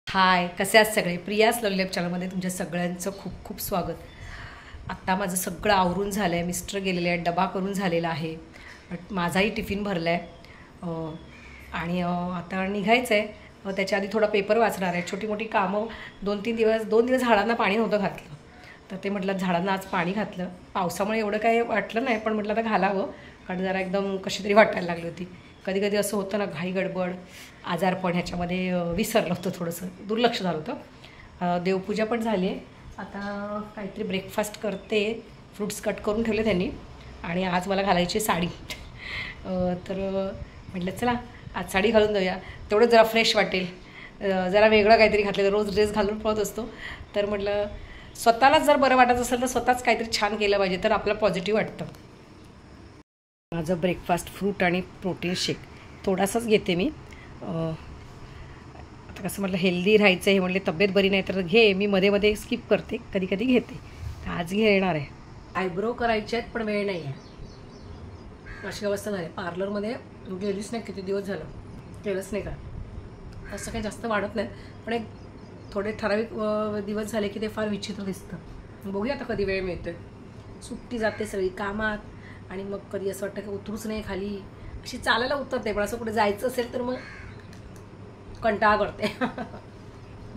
हाय, कसे आहात सगळे? प्रियास लवली लाईफ चॅनलमध्ये तुमच्या सगळ्यांचं खूप खूप स्वागत. आत्ता माझं सगळं आवरून झालं आहे. मिस्टर गेलेले आहेत, डबा करून झालेला आहे, माझाही टिफिन भरला आहे आणि आता निघायचं आहे. त्याच्या आधी थोडा पेपर वाचणार आहे. छोटी मोठी कामं. दोन दिवस झाडांना पाणी नव्हतं घातलं, तर ते म्हटलं झाडांना आज पाणी घातलं. पावसामुळे एवढं काही वाटलं नाही, पण म्हटलं आता घालावं, कारण जरा एकदम कशी तरी वाटायला लागली होती. कधी कधी असं होतं ना, घाई गडबड, आजारपण, ह्याच्यामध्ये विसरलं होतं, थोडंसं दुर्लक्ष झालं होतं. देवपूजा पण झाली आहे. आता काहीतरी ब्रेकफास्ट करते. फ्रूट्स कट करून ठेवले त्यांनी, आणि आज मला घालायची साडी. तर म्हटलं चला आज साडी घालून जाऊया, तेवढं जरा फ्रेश वाटेल, जरा वेगळं काहीतरी घातलेलं. रोज ड्रेस घालून पळत असतो, तर म्हटलं स्वतःलाच जर बरं वाटत असेल तर स्वतःच काहीतरी छान केलं पाहिजे, तर आपलं पॉझिटिव्ह वाटतं. माझं ब्रेकफास्ट फ्रूट आणि प्रोटीन शेक थोडासाच घेते मी. आता कसं म्हटलं हेल्दी राहायचं आहे, म्हटले तब्येत बरी नाही तर घे. मी मध्ये मध्ये स्किप करते, कधी कधी घेते. तर आज घेणार आहे. आयब्रो करायचे आहेत पण वेळ नाही आहे, अशी अवस्था झाली. पार्लरमध्ये गेलीच नाही, किती दिवस झालं केलंच नाही. का असं काही जास्त वाढत नाही, पण एक थोडे ठराविक दिवस झाले की ते फार विचित्र दिसतं. बघूया आता कधी वेळ मिळतो आहे. सुट्टी जाते सगळी कामात, आणि मग कधी असं वाटतं की उतरूच नाही खाली. अशी चालायला उतरते, पण असं कुठे जायचं असेल तर मग कंटाळा करते.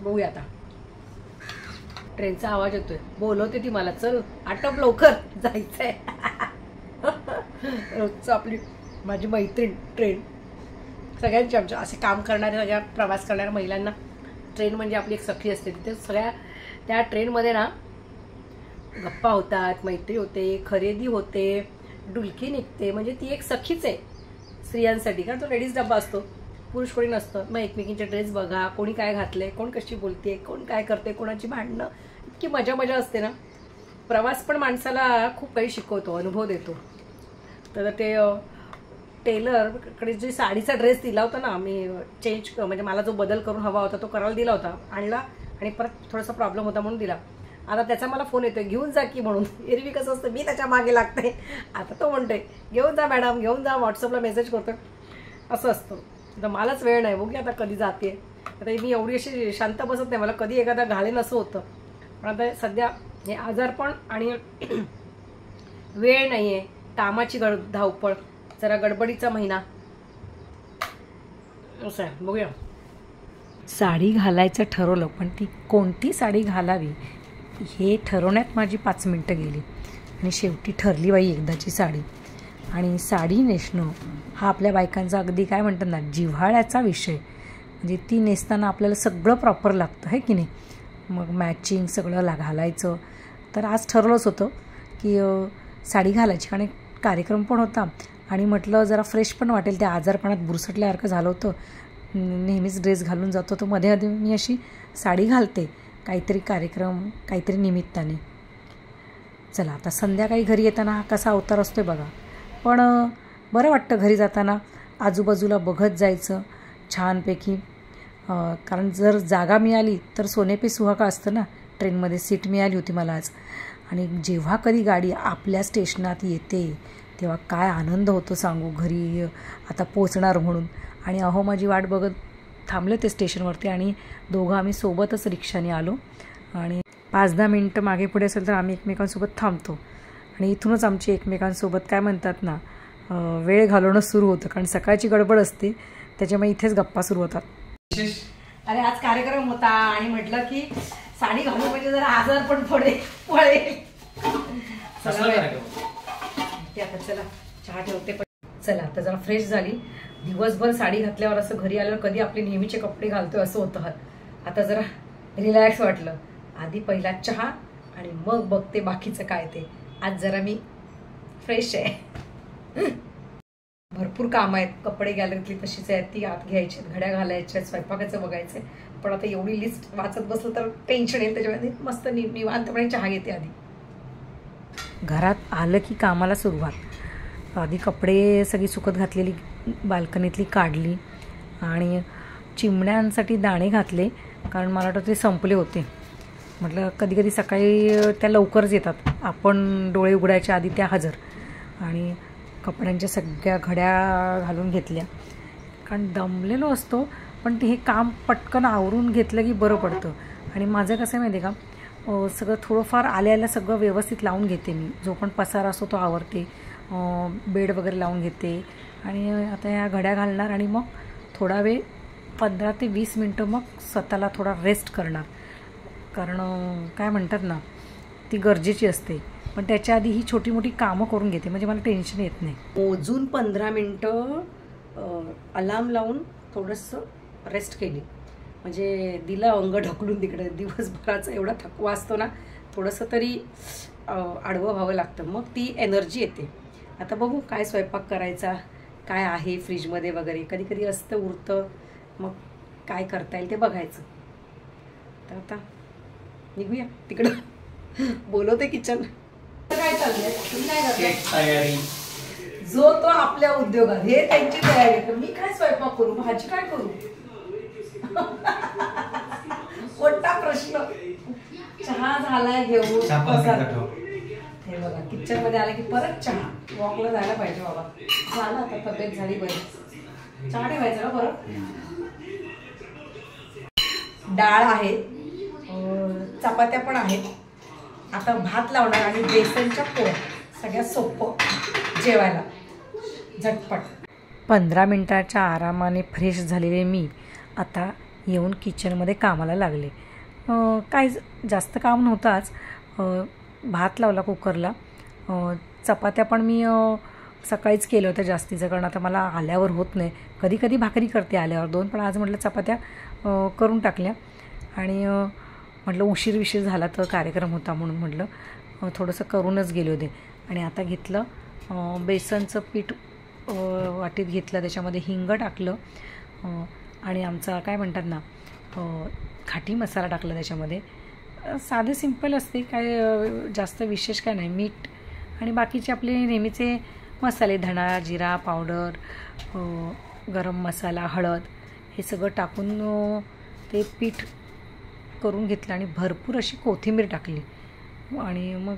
बघूया आता. ट्रेनचा आवाज येतोय, बोलवते ती मला, चल आटप लवकर जायचंय. रोजचं आपली माझी मैत्रीण ट्रेन. सगळ्यांची आमच्या असे काम करणाऱ्या, सगळ्या प्रवास करणाऱ्या महिलांना ट्रेन म्हणजे आपली एक सखी असते. तिथे सगळ्या त्या ट्रेनमध्ये ना गप्पा होतात, मैत्री होते, खरेदी होते, डुलकी निघते. म्हणजे ती एक सखीच आहे स्त्रियांसाठी, कारण तो लेडीज डब्बा असतो, पुरुष कोणी नसतं. मग एकमेकींचे ड्रेस बघा, कोणी काय घातले, कोण कशी बोलते, कोण काय करते, कोणाची भांडणं, इतकी मजा मजा असते ना. प्रवास पण माणसाला खूप काही शिकवतो, अनुभव देतो. तर ते टेलरकडे जो साडीचा ड्रेस दिला होता ना, मी चेंज म्हणजे मला जो बदल करून हवा होता तो करायला दिला होता, आणला, आणि परत थोडासा प्रॉब्लेम होता म्हणून दिला. आता त्याचा मला फोन येतोय, घेऊन जा की म्हणून. एरवी कसं असतं, मी त्याच्या मागे लागते, आता तो म्हणतोय घेऊन जा मॅडम, घेऊन जा. व्हॉट्सअपला मेसेज करतोय, असं असतं. तर मलाच वेळ नाही. बघूया आता कधी जाते. आता मी एवढी अशी शांत बसत नाही, मला कधी एखादा घालेन असं होतं. पण आता सध्या हे आजारपण आणि वेळ नाही आहे, कामाची धावपळ, जरा गडबडीचा महिना असं आहे. बघूया. साडी घालायचं ठरवलं, पण ती कोणती साडी घालावी हे ठरवण्यात माझी 5 मिनटं गेली, आणि शेवटी ठरली बाई एकदाची साडी. आणि साडी नेसणं हा आपल्या बायकांचा अगदी काय म्हणतात ना, जिव्हाळ्याचा विषय. म्हणजे ती नेसताना आपल्याला सगळं प्रॉपर लागतं, आहे की नाही. मग मॅचिंग सगळं घालायचं. तर आज ठरवलंच होतं की साडी घालायची, कारण एक कार्यक्रम पण होता, आणि म्हटलं जरा फ्रेश पण वाटेल. त्या आजारपणात बुरसटल्यासारखं झालं होतं, नेहमीच ड्रेस घालून जातो, तर मध्ये मध्ये मी अशी साडी घालते, काहीतरी कार्यक्रम, काहीतरी निमित्ताने. चला आता संध्याकाळी घरी येताना हा कसा अवतार असतोय बघा. पण बरं वाटतं घरी जाताना, आजूबाजूला बघत जायचं छानपैकी. कारण जर जागा मिळाली तर सोने पे सुहागा असतं ना. ट्रेनमध्ये सीट मिळाली होती मला आज, आणि जेव्हा कधी गाडी आपल्या स्टेशनात येते तेव्हा काय आनंद होतो सांगू, घरी आता पोचणार म्हणून. आणि अहो माझी वाट बघत थांबले ते स्टेशनवरती, आणि दोघं आम्ही सोबतच रिक्षाने आलो. आणि 5-10 मिनटं मागे पुढे असेल तर आम्ही एकमेकांसोबत थांबतो, आणि इथूनच आमची एकमेकांसोबत काय म्हणतात ना, वेळ घालवणं सुरू होतं. कारण सकाळची गडबड असते, त्याच्यामुळे इथेच गप्पा सुरू होतात. अरे आज कार्यक्रम होता, आणि म्हटलं की साडी घालून म्हणजे जरा आजार पण पळेल. आता चला चहा ठेवते. पण चला आता जरा फ्रेश झाली. दिवसभर साडी घातल्यावर असं घरी आल्यावर कधी आपले नेहमीचे कपडे घालतोय असं होतं. आता जरा रिलॅक्स वाटलं. आधी पहिला चहा, आणि मग बघते बाकीचं काय ते. आज जरा मी फ्रेश आहे. भरपूर काम आहेत. कपडे गॅलरीतली तशीच आहेत, ती आत घ्यायची, घड्या घालायच्या, स्वयंपाकाचं बघायचंय. पण आता एवढी लिस्ट वाचत बसलं तर टेन्शन येईल, त्याच्यामध्ये मस्त निवांतपणे चहा घेते आधी. घरात आलं की कामाला सुरुवात. आधी कपडे सगळी सुकत घातलेली बाल्कनीतली काढली, आणि चिमण्यांसाठी दाणे घातले, कारण मला वाटतं ते संपले होते. म्हटलं कधी कधी सकाळी त्या लवकरच येतात, आपण डोळे उघडायच्या आधी त्या हजर. आणि कपड्यांच्या सगळ्या घड्या घालून घेतल्या, कारण दमलेलो असतो. पण ते हे काम पटकन आवरून घेतलं की बरं पडतं. आणि माझं कसं आहे माहिती आहे का, सगळं थोडंफार आल्याला सगळं व्यवस्थित लावून घेते मी. जो पण पसारा असतो तो आवरते, बेड वगैरे लावून घेते. आणि आता ह्या घड्या घालणार आणि मग थोडा वेळ 15 ते 20 मिनटं मग स्वतःला थोडा रेस्ट करणार. कारण काय म्हणतात ना, ती गरजेची असते. पण त्याच्या आधी ही छोटी मोठी कामं करून घेते, म्हणजे मला टेन्शन येत नाही. मोजून 15 मिनटं अलार्म लावून थोडंसं रेस्ट केली, म्हणजे दिलं अंग ढकलून तिकडे. दिवसभराचा एवढा थकवा असतो ना, थोडंसं तरी आडवं व्हावं लागतं, मग ती एनर्जी येते. आता बघू काय स्वयंपाक करायचा, काय आहे फ्रीजमध्ये वगैरे. कधी कधी असतं उरतं, मग काय करता येईल ते बघायचं. तर आता निघूया तिकडं. बोलवते किचन. काय चाललंय, काय करताय? जो तो आपल्या उद्योगात, हे त्यांची तयारी. तर मी काय स्वयंपाक करू, भाजी काय करू, मोठा प्रश्न. चहा झालाय घेऊन. हे बघा किचन मध्ये आले की परत चहा. वॉकला जायला पाहिजे बाबा. झालं आता, तब्येत झाली बरी. चहा ठेवायचा ना परत. डाळ आहे, चपात्या पण आहेत. आता भात लावणार आणि बेसनच्या पोळ्या. सगळ्यात सोपं जेवायला, झटपट. 15 मिनिटाच्या आरामाने फ्रेश झालेले मी आता येऊन किचनमध्ये कामाला लागले. काय जास्त काम नव्हतं आज. भात लावला कुकरला. चपात्या पण मी सकाळीच केलं होतं जास्तीचं, कारण आता मला आल्यावर होत नाही. कधी कधी भाकरी करते आल्यावर 2, पण आज म्हटलं चपात्या करून टाकल्या. आणि म्हटलं उशीर झाला तर कार्यक्रम होता म्हणून म्हटलं थोडंसं करूनच गेले होते. आणि आता घेतलं बेसनचं पीठ, वाटीत घेतलं, त्याच्यामध्ये हिंग टाकलं आणि आमचा काय म्हणतात ना खाटी मसाला टाकला त्याच्यामध्ये. साधे सिंपल असते, काय जास्त विशेष काय नाही. मीठ आणि बाकीचे आपले नेहमीचे मसाले, धणा जिरा पावडर, गरम मसाला, हळद, हे सगळं टाकून ते पीठ करून घेतलं. आणि भरपूर अशी कोथिंबीर टाकली. आणि मग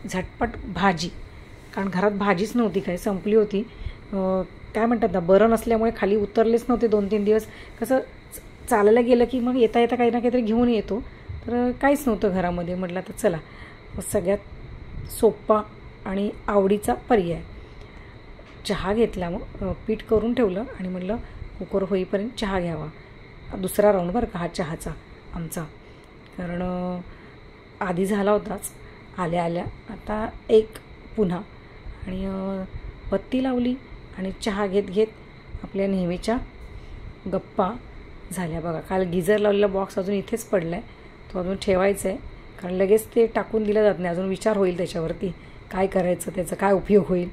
झटपट भाजी, कारण घरात भाजीच नव्हती, काय संपली होती. काय म्हणतात ना, बरं नसल्यामुळे खाली उतरलेच नव्हते 2-3 दिवस. कसं चालायला गेलं की मग येता येता काही ना काहीतरी घेऊन येतो, तर काहीच नव्हतं घरामध्ये. म्हटलं तर चला सगळ्यात सोपा आणि आवडीचा पर्याय. चहा घेतला, मग पीठ करून ठेवलं आणि म्हटलं कुकर होईपर्यंत चहा घ्यावा. दुसरा राऊंड बरं का हा चहाचा आमचा, कारण आधी झाला होताच आल्या आल्या. आता एक पुन्हा. आणि बत्ती लावली आणि चहा घेत घेत आपल्या नेहमीच्या गप्पा झाल्या. बघा काल गिझर लावलेला बॉक्स अजून इथेच पडला आहे, तो अजून ठेवायचा आहे, कारण लगेच ते टाकून दिलं जात नाही. अजून विचार होईल त्याच्यावरती काय करायचं, त्याचा काय उपयोग होईल.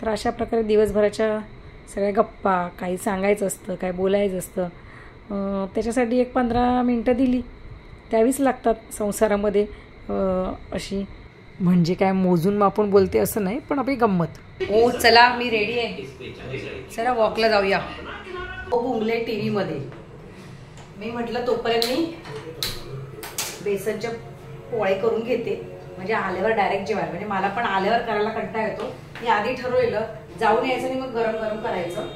तर अशा प्रकारे दिवसभराच्या सगळ्या गप्पा, काही सांगायचं असतं, काय बोलायचं असतं, त्याच्यासाठी एक 15 मिनटं दिली द्यावीच लागतात संसारामध्ये. अशी म्हणजे काय मोजून मापून बोलते असं नाही, पण आपली गंमत. हो चला मी रेडी आहे, चला वॉकला जाऊया. हो बुंगले टी व्हीमध्ये. मी म्हटलं तोपर्यंत मी बेसनच्या पोळे करून घेते, म्हणजे आल्यावर डायरेक्ट जेवायला. म्हणजे मला पण आल्यावर करायला कंटाळा येतो. मी आधी ठरवलेलं जाऊन यायचं आणि मग गरम गरम करायचं,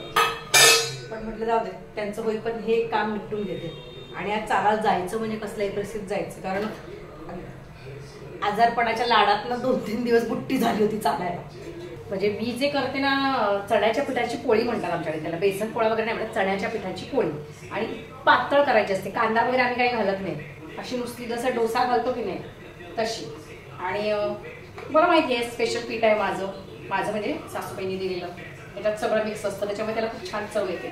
पण म्हटलं जाऊ दे त्यांचं होई, पण हे काम निपटून घेते. आणि आज चालायला जायचं म्हणजे कसल्याही परिस्थितीत जायचं, कारण आजारपणाच्या लाडातनं 2-3 दिवस बुट्टी झाली होती चालायला. म्हणजे मी जे करते ना, चण्याच्या पिठाची पोळी म्हणतात आमच्याकडे त्याला, बेसन पोळा वगैरे नाही म्हणत, चण्याच्या पिठाची पोळी. आणि पातळ करायची असते, कांदा वगैरे आम्ही काही घालत नाही, अशी नुसती जसं डोसा घालतो की नाही तशी. आणि मला माहिती आहे स्पेशल पीठ आहे माझं म्हणजे सासूबाईंनी दिलेलं, त्याच्यात सगळं मिक्स असतं, त्याच्यामुळे त्याला खूप छान चव येते.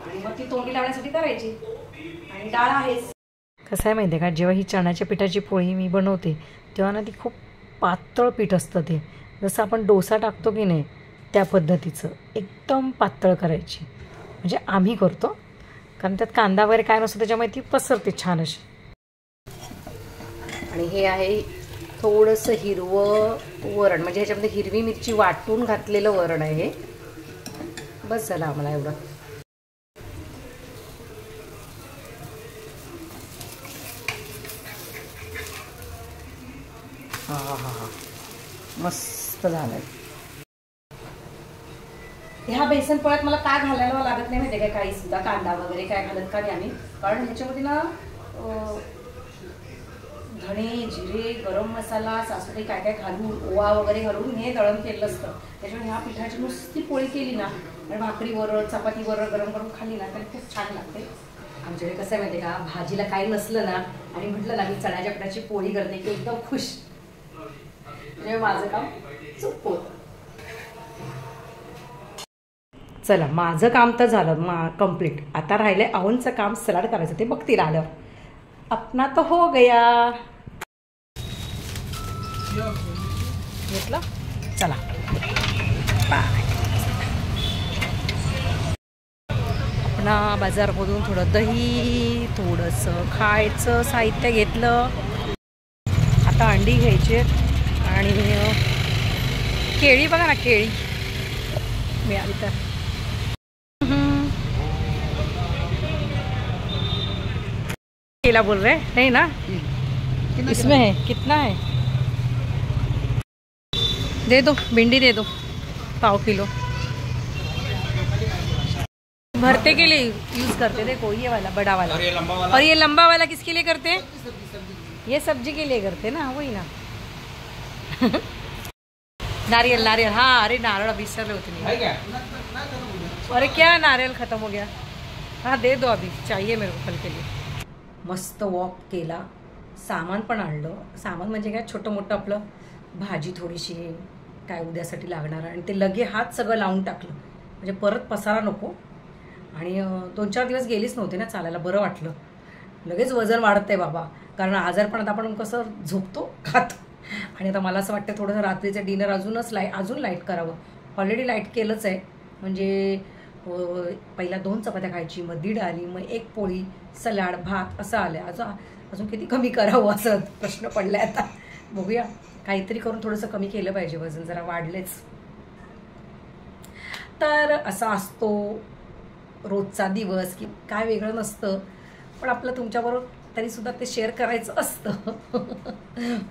आणि मग ती तोंडी लावण्यासाठी करायची. आणि डाळ आहेच. कसं आहे माहिती आहे का, जेव्हा ही चण्याच्या पिठाची पोळी मी बनवते तेव्हा ना ती खूप पातळ पीठ असतं. ते जसं आपण डोसा टाकतो की नाही त्या पद्धतीचं एकदम पातळ करायची, म्हणजे आम्ही करतो, कारण त्यात कांदा वगैरे काय नसतं, त्याच्यामुळे ती पसरते छान अशी. आणि हे आहे थोडंसं हिरवं वरण, म्हणजे ह्याच्यामध्ये हिरवी मिरची वाटून घातलेलं वरण आहे हे. बस झालं आम्हाला एवढं. हा हा हा हा मस्त झालंय. ह्या बेसन पोळ्यात मला काय घालायला लागत नाही माहिती काय, काही सुद्धा कांदा वगैरे काय घालत का नाही आम्ही, कारण ह्याच्यामध्ये ना धणे जिरे गरम मसाला सासूबाई काय काय घालून ओवा वगैरे घालून हे दळण केलं असतं. त्याच्यामुळे ह्या पिठाची नुसती पोळी केली ना आणि भाकरीवर चपातीवर गरम करून खाल्ली ना तर खूप छान लागते. आमच्याकडे कसं आहे माहिती का, भाजीला काही नसलं ना आणि म्हटलं ना मी चण्याच्या पिठाची पोळी करते की एकदम खुश, म्हणजे माझं काम चुकतं. चला माझं काम तर झालं कम्प्लीट. आता राहिले अवनचं काम, सलाड करायचं, ते बघतील आल्यावर. अपना तो हो गया. घेतलं, चला बाय. अपना बाजारमधून थोडं दही, थोडंसं खायचं साहित्य घेतलं. आता अंडी घ्यायचे आणि केळी बघा ना, केळी मिळाली तर. केला बोल रहे नहीं ना, इसमें है कितना है, दे दो भिंडी दे दो पाव किलो. भरते के लिए यूज करते, देखो ये वाला बड़ा वाला और ये लंबा वाला किसके लिए करते हैं, ये सब्जी के लिए करते ना, वही ना. नारियल नारियल, हाँ अरे नारियल अभी सर होते नहीं. अरे क्या नारियल खत्म हो गया, हाँ दे दो अभी, चाहिए मेरे को कल के लिए. मस्त वॉक केला, सामान पण आणलं. सामान म्हणजे काय, छोटं मोठं आपलं भाजी थोडीशी काय उद्यासाठी लागणार, आणि ते लगे हात सगळं लावून टाकलं म्हणजे परत पसारा नको. आणि 2-4 दिवस गेलीच नव्हते ना चालायला, बरं वाटलं. लगेच वजन वाढतंय बाबा, कारण आजारपणात आपण कसं झोपतो खातो. आणि आता मला असं वाटतं थोडंसं रात्रीचं डिनर अजून लाईट करावं. ऑलरेडी लाईट केलंच आहे, म्हणजे पहिला 2 चपात्या खायची, मग 1.5 आली, मग 1 पोळी, सलाड, भात असं आलं. अजून किती कमी करावं असं प्रश्न पडलाय आता. बघूया, काहीतरी करून थोडंसं कमी केलं पाहिजे, वजन जरा वाढलेच. तर असा असतो रोजचा दिवस, की काय वेगळं नसतं, पण आपलं तुमच्याबरोबर तरीसुद्धा ते शेअर करायचं असतं.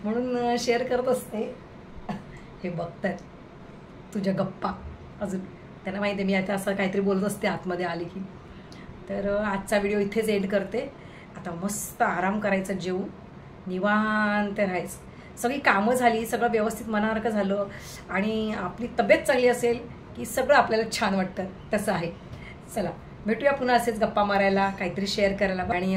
म्हणून शेअर करत असते. हे बघतात तुझ्या गप्पा, अजून त्यांना माहिती आहे मी आता असं काहीतरी बोलत असते आतमध्ये आली की. तर आजचा व्हिडिओ इथेच एंड करते. आता मस्त आराम करायचा, जेवून निवांत राहायचं. सगळी कामं झाली, सगळं व्यवस्थित मनासारखं झालं आणि आपली तब्येत चांगली असेल की सगळं आपल्याला छान वाटतं, तसं आहे. चला भेटूया पुन्हा असेच गप्पा मारायला, काहीतरी शेअर करायला. आणि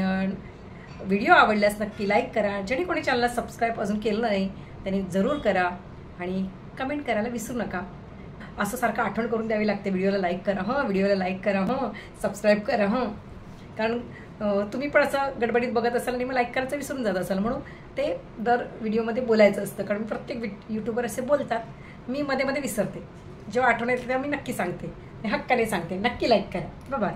व्हिडिओ आवडल्यास नक्की लाईक करा. ज्यांनी कोणी चॅनलला सबस्क्राईब अजून केलं नाही त्यांनी जरूर करा आणि कमेंट करायला विसरू नका. असं सारखं आठवण करून द्यावी लागते, व्हिडिओला लाईक करा, व्हिडिओला लाईक करा, सबस्क्राईब करा, कारण तुम्ही पण असं गडबडीत बघत असाल आणि मग लाईक करायचं विसरून जात असाल, म्हणून ते दर व्हिडिओमध्ये बोलायचं असतं. कारण प्रत्येक यूट्यूबर असे बोलतात, मी मध्ये मध्ये विसरते. जेव्हा आठवण येते तेव्हा मी नक्की सांगते, हक्काने सांगते. नक्की लाईक करा. बाय.